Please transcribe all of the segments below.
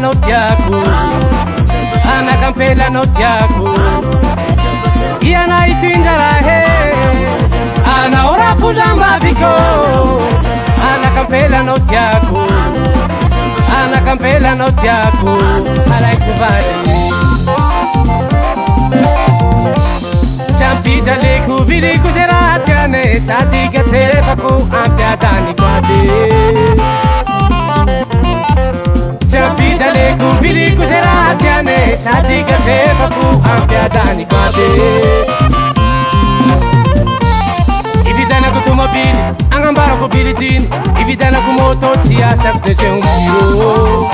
anao tiako, anakampela anao tiako. Ianay tindra rahe, anao rafozambaviko, anakampela anao tiako, anakampela anao tiako, alaiko vady. Champidraleko viliko ze raha tiane, sady gatevako ampiadaniko aby. Champidraleko viliko ze raha tiane, sady gatevako ampiadaniko aby. Ividianako tomobily, agnambarako bilidiny, ividianako moto tsy asako de zay biro.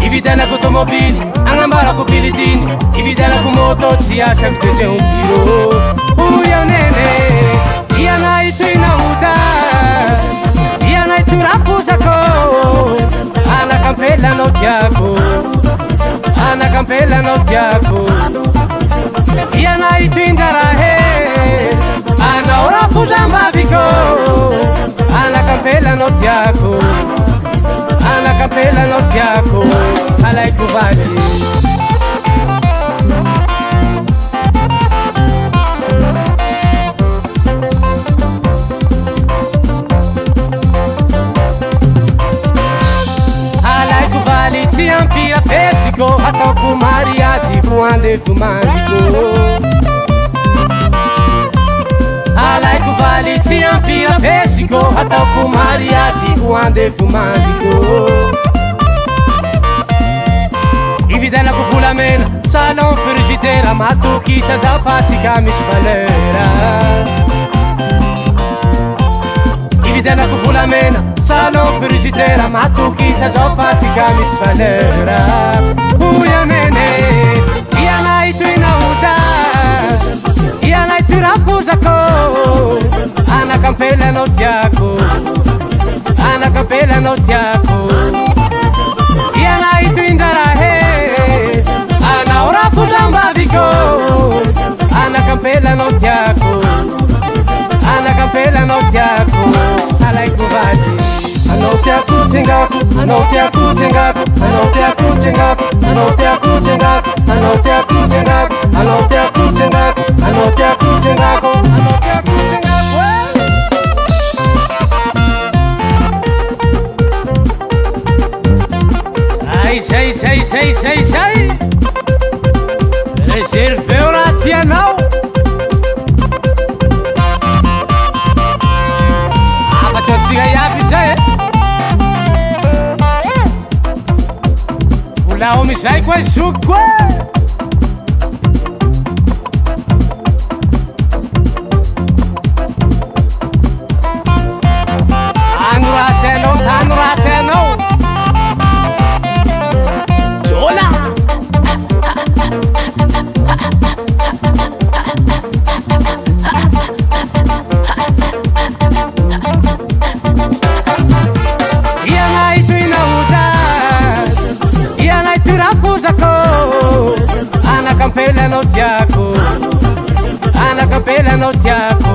Ividianako tomobily, agnambarako bilidiny, ividianako moto tsy asako de zay biro. Iaho nene, ianay toy nahoda, ianay toy rafozako, anakampela anao tiako, anakampela anao tiako. Ianay tindra rahe, anao rafozambaviko, anakampela anao tiako, anakampela anao tiako, alaiko vady. Alaiko valy tsy ampira fesiko, ataoko mariazy vo andefo mandiko. Alaiko valy tsy ampira fesiko, ataoko mariazy vo andefo mandiko. Ividianako volamena, salon frigidera, matokisa zafatsika misy valera. Ividianako volamena, salon frigidera, matokisa zafatsika misy valera. Iaho nene, ianay toy nahoda, ianay toy rafozako, anakampela anao tiako, anakampela anao tiako. Ianay tindra rahe, anao rafozambaviko, anakampela anao tiako, anakampela anao tiako, alaiko vady. Anao tiako tsengako, anao tiako tsengako, anao tiako tsengako, anao tiako tsengako, anao tiako tsengako, anao tiako tsengako, anao tiako tsengako, anao tiako tsengako. Say, reserveu raha tianao, afatro antsika iaby zay. Vola amizay koa izoko koa. Tano raha tianao, tano raha tianao. Ianay toy nahoda, ianay toy rafozako, anakampela anao tiako, anakampela anao tiako.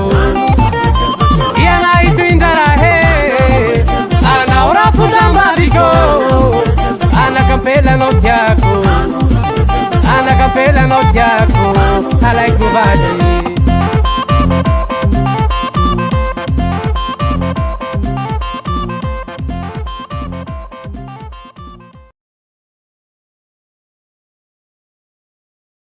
Ianay tindra rahe, anao rafozambaviko, anakampela anao tiako, anakampela anao tiako, alaiko vady.